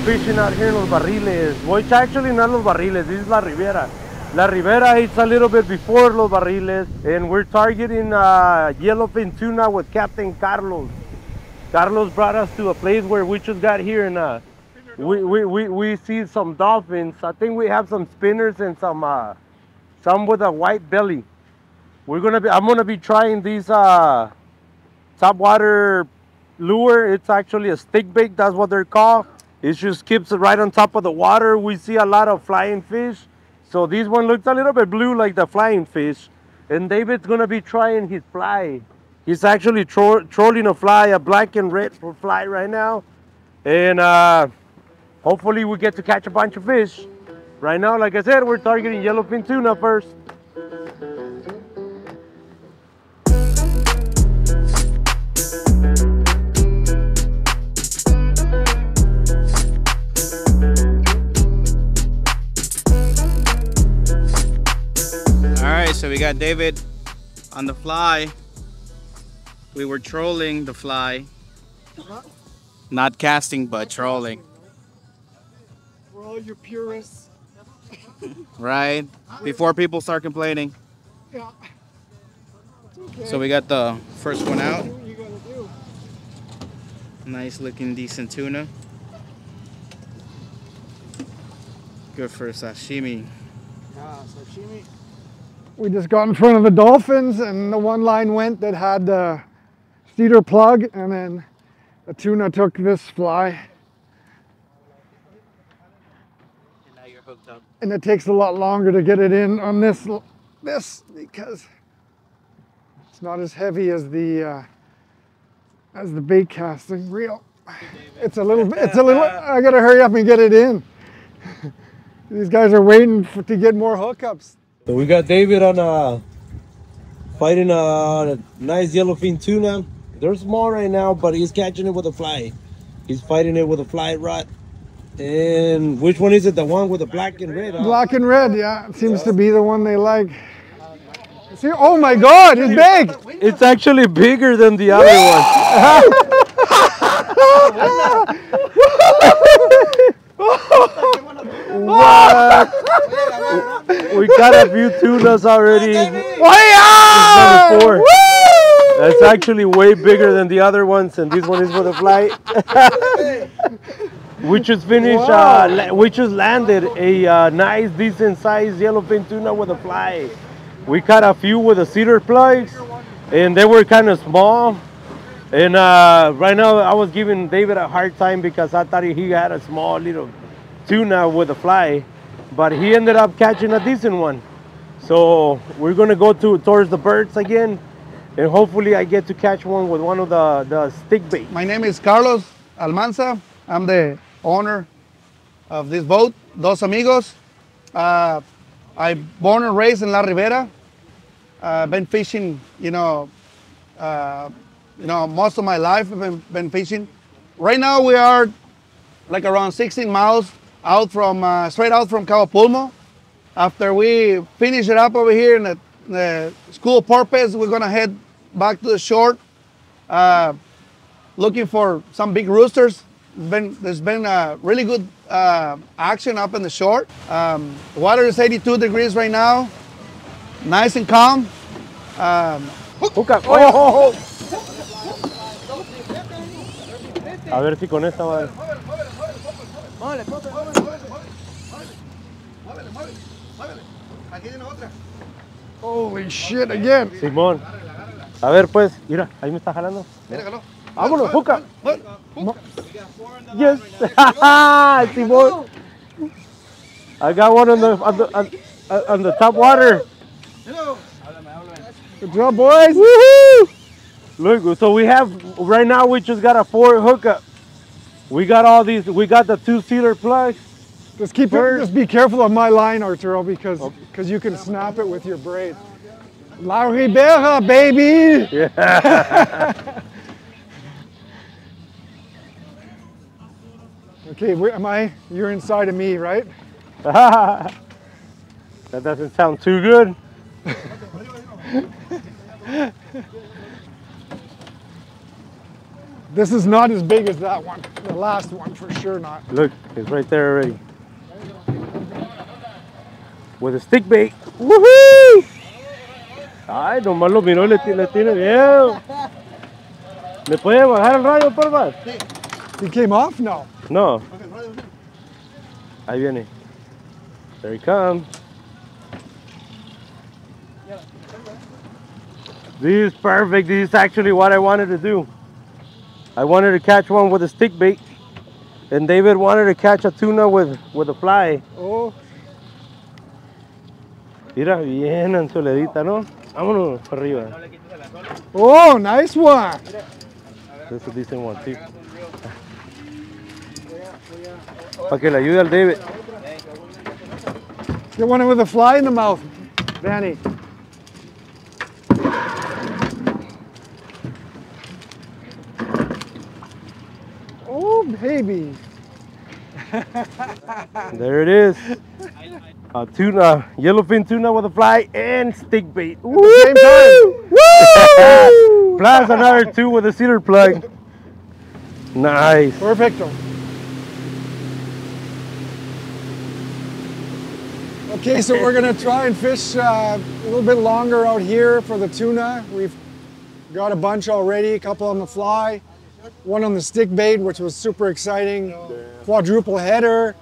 fishing out here in Los Barriles, which actually not Los Barriles, this is La Ribera. La Ribera is a little bit before Los Barriles, and we're targeting yellowfin tuna with Captain Carlos. Carlos brought us to a place where we just got here, and we see some dolphins. I think we have some spinners and some with a white belly. I'm gonna be trying these topwater lure. It's actually a stick bait, that's what they're called. It just keeps it right on top of the water. We see a lot of flying fish. So this one looks a little bit blue like the flying fish. And David's gonna be trying his fly. He's actually trolling a fly, a black and red fly right now. And hopefully we get to catch a bunch of fish. Right now, like I said, we're targeting yellowfin tuna first. So we got David on the fly. We were trolling the fly. Not casting, but trolling. For all you purists. Right? Before people start complaining. Yeah. Okay. So we got the first one out. Do what you gotta do. Nice looking, decent tuna. Good for sashimi. Yeah, sashimi. We just got in front of the dolphins, and the one line went that had the cedar plug, and then the tuna took this fly. And now you're hooked up. And it takes a lot longer to get it in on this because it's not as heavy as the bait casting reel. It's a little. I gotta hurry up and get it in. These guys are waiting to get more hookups. So we got David on fighting a nice yellowfin tuna. They're small right now, but he's catching it with a fly. He's fighting it with a fly rod. And which one is it? The one with the black and red? Black and red, yeah. It seems to be the one they like. See, oh my God, it's big! It's actually bigger than the other one. What? We got a few tunas already. Number 4. That's actually way bigger than the other ones, and this one is for the fly. We just finished, we just landed a nice, decent sized yellowfin tuna with a fly. We caught a few with the cedar plugs, and they were kind of small. And right now I was giving David a hard time because I thought he had a small little tuna with a fly, but he ended up catching a decent one. So we're gonna go towards the birds again, and hopefully I get to catch one with one of the stick bait. My name is Carlos Almanza. I'm the owner of this boat, Dos Amigos. I'm born and raised in La Ribera. Been fishing, most of my life. I've been fishing. Right now we are like around 16 miles out from straight out from Cabo Pulmo. After we finish it up over here in the School of Porpoise, we're gonna head back to the shore, looking for some big roosters. There's been really good action up in the shore. Water is 82 degrees right now, nice and calm. Hook up. Oh. A ver si con esta va. Holy shit, again. Simón. A ver pues, mira, ahí me está jalando. Vámonos, hook up. Yes. Simón. I got one on the top water. Good job, boys. Woohoo! Look, so we have, right now we just got a 4 hookup. We got all these, we got the 2 cedar plugs. Just just be careful of my line, Arturo, because you can snap it with your braid. La Ribera, baby! Yeah. Okay, where am I? You're inside of me, right? That doesn't sound too good. This is not as big as that one. The last one, for sure not. Look, it's right there already. With a stick bait. Woohoo! Ay, nomás lo miró y le tiene miedo. ¿Le puede bajar el radio, por favor? He came off? No. No. Ahí viene. There he comes. This is perfect. This is actually what I wanted to do. I wanted to catch one with a stick bait, and David wanted to catch a tuna with a fly. Oh. Mira, bien anzueledita, ¿no? Vámonos para arriba. Oh, nice one. That's a decent one, too. Para que le ayude al David. Get one with a fly in the mouth, Vanny. Oh, baby. There it is. A tuna, yellowfin tuna with a fly and stick bait. At the same time. Woo! Plus another 2 with a cedar plug. Nice. Perfecto. Okay, so we're gonna try and fish a little bit longer out here for the tuna. We've got a bunch already, a couple on the fly, one on the stick bait, which was super exciting. Quadruple header.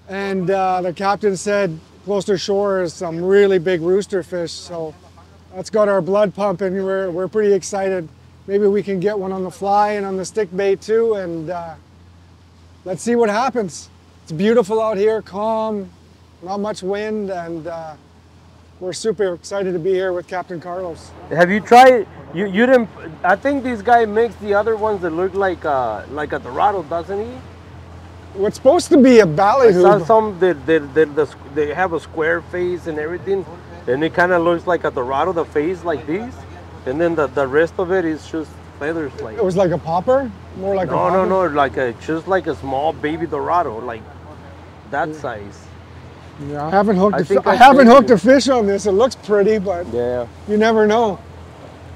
And the captain said close to shore is some really big rooster fish. So that's got our blood pumping. We're pretty excited. Maybe we can get one on the fly and on the stick bait too. And let's see what happens. It's beautiful out here, calm, not much wind, and we're super excited to be here with Captain Carlos. Have you tried? You didn't. I think this guy makes the other ones that look like a Dorado, doesn't he? What's supposed to be a ballyhoo. I saw some that they have a square face and everything, and it kind of looks like a Dorado, the face like this, and then the rest of it is just feathers like. It was like a popper, more like a popper? No, just like a small baby Dorado, like that size. Yeah, I haven't hooked a fish on this. It looks pretty, but yeah, you never know.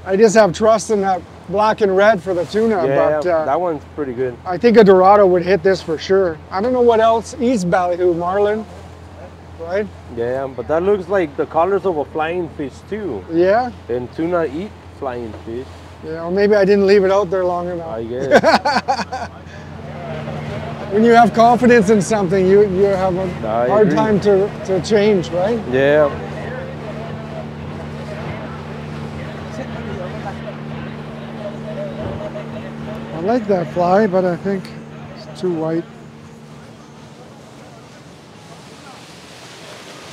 I just have trust in that black and red for the tuna. Yeah, but that one's pretty good. I think a Dorado would hit this for sure. I don't know what else eats ballyhoo, Marlin, right? Yeah, but that looks like the colors of a flying fish too. Yeah? And tuna eat flying fish. Yeah, or maybe I didn't leave it out there long enough. I guess. When you have confidence in something, you have a hard time to change, right? Yeah. I like that fly, but I think it's too white.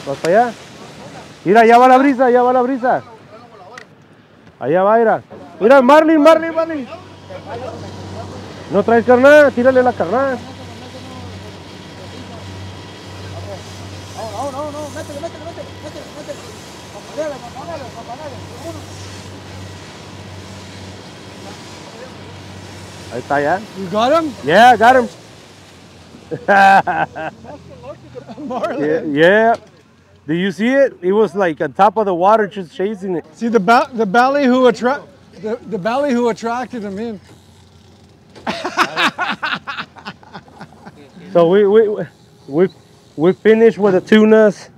¿Vas para allá? Mira, allá va la brisa, allá va la brisa. Allá va, mira. Mira, Marlin. No traes carnada, tírale la carnada. No, métele. Ahí está ya. You got him? Yeah, I got him. Marlin. Yeah. Do you see it? It was like on top of the water just chasing it. See the ballyhoo attracted him in. So we finished with the tunas.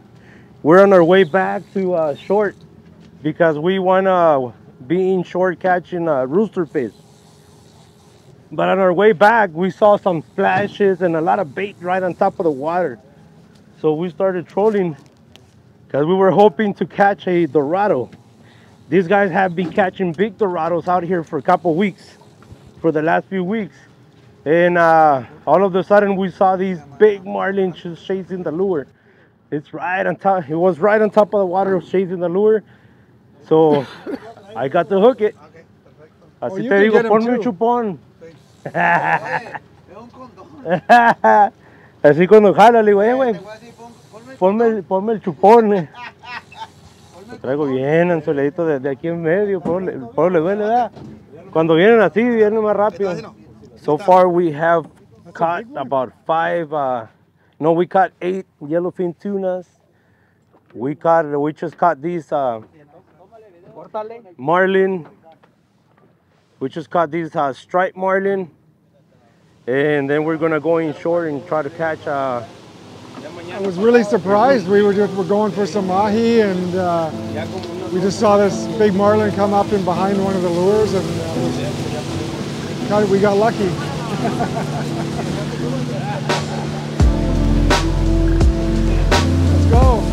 We're on our way back to short because we want to be in short catching rooster fish. But on our way back, we saw some splashes and a lot of bait right on top of the water. So we started trolling because we were hoping to catch a Dorado. These guys have been catching big Dorados out here for a couple weeks, for the last few weeks. And all of a sudden we saw these big marlins just chasing the lure. It's right on top. It was right on top of the water chasing the lure. So I got to hook it. Así te digo, ponme un chupón. Así cuando jala le digo, güey, ponme el chupón. Lo traigo bien anzueledito desde aquí en medio, por le duele, ¿verdad? Cuando vienen así, vienen más rápido. So far we have caught about 5, we caught 8 yellowfin tunas. We just caught these Marlin. We just caught these striped marlin, and then we're gonna go inshore and try to catch. I was really surprised. We're going for some mahi, and we just saw this big marlin come up in behind one of the lures, and we got lucky. Let's go.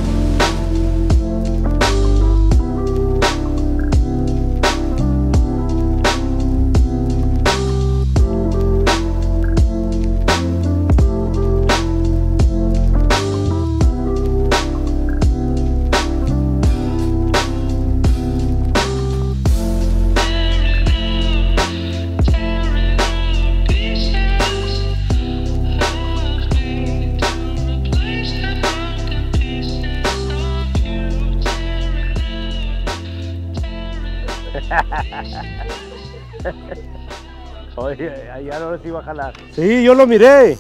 Oye, ya no se iba a jalar. Sí, yo lo miré.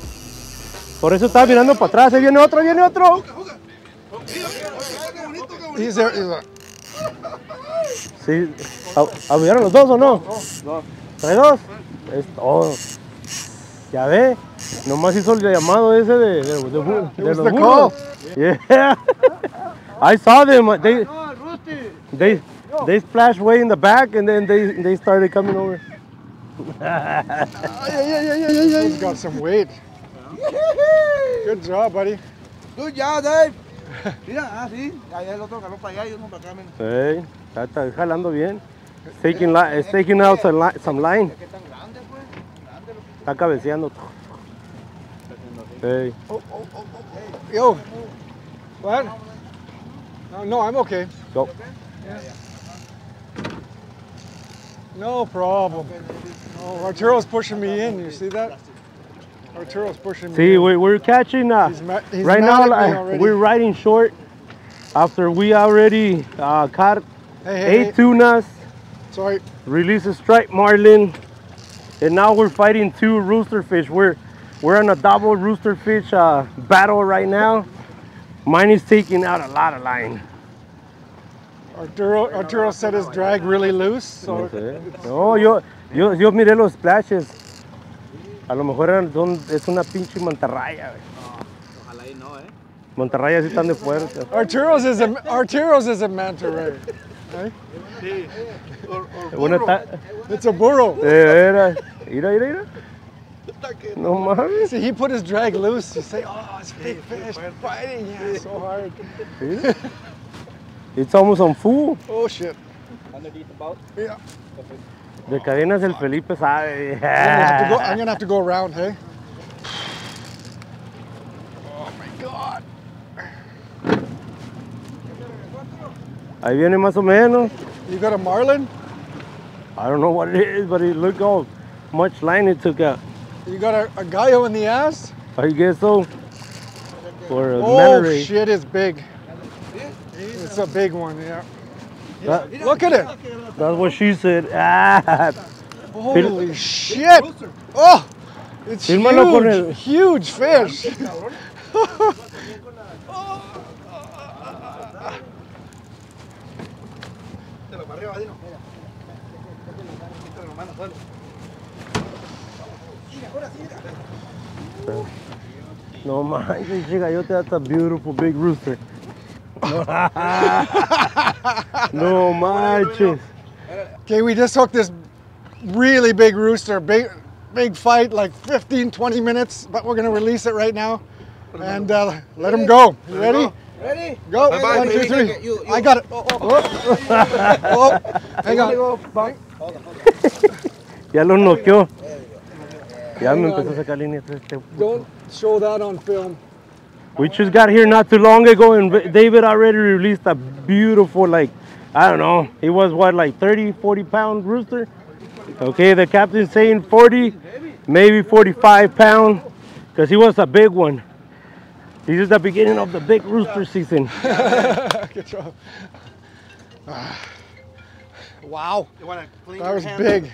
Por eso estaba mirando para atrás. Ahí viene otro, viene otro. He's there. Sí. ¿Abrieron los dos o no? No. ¿Trae dos? Es todo. Ya ve. Nomás hizo el llamado ese de los burros. Yeah. I saw them. They splashed way in the back, and then they started coming over. He's got some weight. Good job, buddy. Good job, Dave. Mira, sí. Allá el otro jaló para allá y uno para acá. Sí, está jalando bien. It's taking out some line. Está cabeceando. Hey. Yo. What? No, I'm okay. Go. No problem. Oh, Arturo's pushing me in. You see that? Arturo's pushing me See, in. we're catching. He's right mad now, at me already. we're riding short. After we already caught Hey, 8 tunas, sorry. released a striped marlin, and now we're fighting 2 rooster fish. We're on a double rooster fish battle right now. Mine is taking out a lot of line. Arturo said his drag really loose. So No sé. No, yo miré los splashes. A lo mejor es una pinche mantarraya. Ojalá y no, Mantarrayas sí están de fuerte. Arturo's is a manta ray. Right? It's a burro. Mira. No mames. See, he put his drag loose. You say, oh, it's a big fish fighting. Yeah, so hard. It's almost on full. Oh, shit. Underneath the boat? Yeah. De cadenas el Felipe sabe. I'm gonna have to go around, hey? Oh my God. Ahí viene más o menos. You got a marlin? I don't know what it is, but it look how much line it took out. You got a gallo in the ass? I guess so. Or a Oh manta ray. shit, it's big. It's a big one, yeah. That- Look at it. That's what she said. Ah. Holy shit. Oh, it's Fírmalo con el- huge fish. No manches, chica, that's a beautiful big rooster. No manches. Okay, we just hooked this really big rooster, big fight, like 15, 20 minutes, but we're gonna release it right now and let him go. You ready? Ready? Go. Bye-bye, 1, 2, baby. 3. You- I got it. Oh. Hang on. Ya lo noqueó. Ya me empezó a sacar líneas este. Don't show that on film. We just got here not too long ago, and David already released a beautiful, like, I don't know, it was what, like 30, 40 pound rooster? Okay, the captain's saying 40, maybe 45 pound, because he was a big one. This is the beginning of the big rooster season. Good job. Wow, that was big.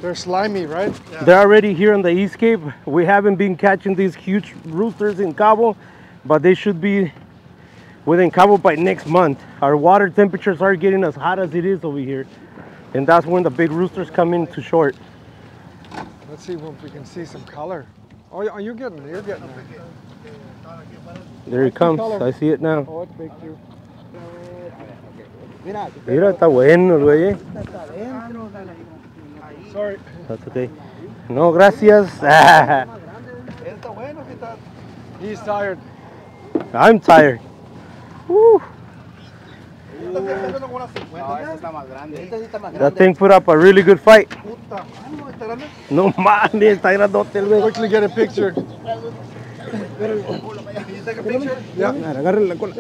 They're slimy, right? They're already here on the East Cape. We haven't been catching these huge roosters in Cabo, but they should be within Cabo by next month. Our water temperatures are getting as hot as it is over here. And that's when the big roosters come in to short. Let's see if we can see some color. Oh, you're getting there. There he comes. I see it now. Oh, it's big too. Mira, está bueno el güey, eh. Sorry. That's okay. No, gracias. He's tired. I'm tired. Woo. That thing put up a really good fight. No mames, está grandote el güey. Quickly get a picture. Yeah. Agarren la cola.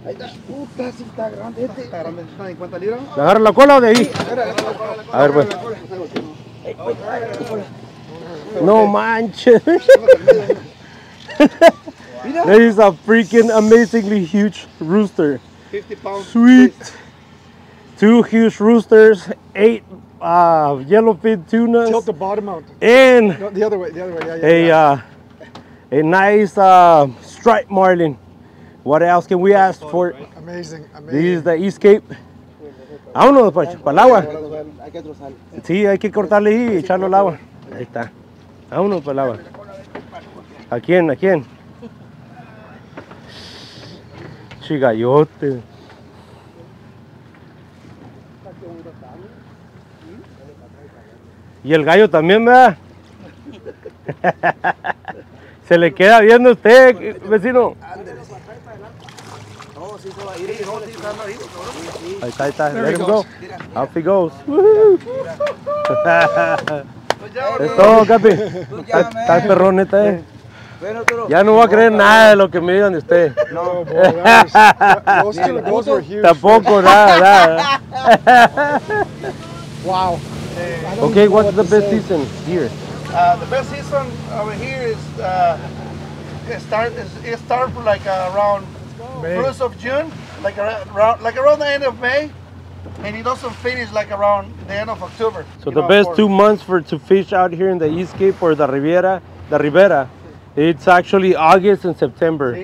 ¿Le agarra la cola o de ahí? A ver, pues. No manches. That is a freaking amazingly huge rooster. 50 pounds. Sweet. 2 huge roosters, 8 yellowfin tunas. Tilt the bottom out. And No, the other way. Yeah. A nice striped marlin. What else can we ask for? Amazing. This is the escape. Vámonos, Pacho, para el agua. Sí, hay que cortarle ahí y echarlo al agua. Ahí está. Vámonos para el agua. ¿A quién? Chigallote. Y el gallo también, ¿verdad? Se le queda viendo a usted, vecino. Ahí está. Let him go. Off he goes. Es todo, Capi. Está el perrón, neta, eh. Ya no voy a creer nada de lo que me digan de usted. No, boy, those were huge. Tampoco, nada. Wow. Okay, what's the best season here? The best season over here is it starts like around May. 1st of June, like around the end of May, and it doesn't finish like around the end of October. So the best 2 months to fish out here in the East Cape or the Rivera, it's actually August and September.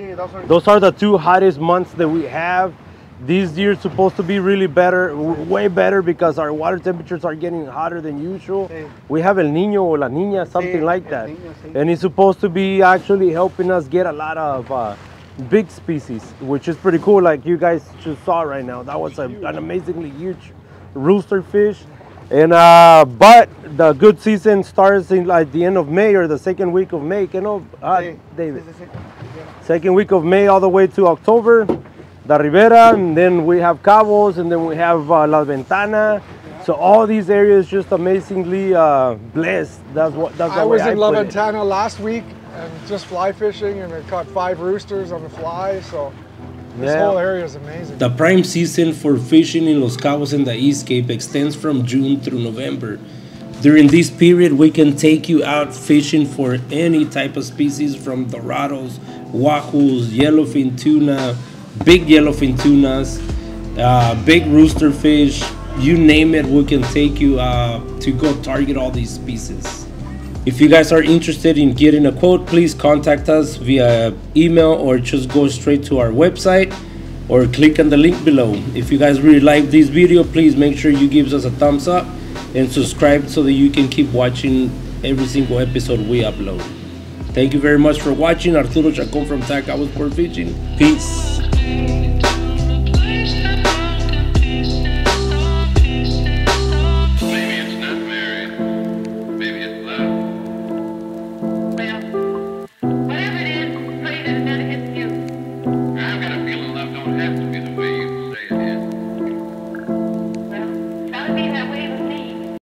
Those are the 2 hottest months that we have. This year's supposed to be really better, way better, because our water temperatures are getting hotter than usual. We have El Niño or La Niña, something like that. And it's supposed to be actually helping us get a lot of big species, which is pretty cool, like you guys just saw right now. That was an amazingly huge rooster fish. And but the good season starts in like the end of May or the second week of May, you know, David. Second week of May all the way to October, the Rivera, and then we have Cabos, and then we have La Ventana. So all these areas just amazingly blessed. I was in La Ventana last week and just fly fishing, and I caught 5 roosters on the fly. So this whole area is amazing. The prime season for fishing in Los Cabos and the East Cape extends from June through November. During this period, we can take you out fishing for any type of species, from dorados, wahoos, yellowfin tuna, big yellowfin tunas, big rooster fish, you name it, we can take you to go target all these species. If you guys are interested in getting a quote, please contact us via email or just go straight to our website or click on the link below. If you guys really like this video, please make sure you give us a thumbs up and subscribe so that you can keep watching every single episode we upload. Thank you very much for watching. Arturo Chacon from Cabo San Lucas. Peace.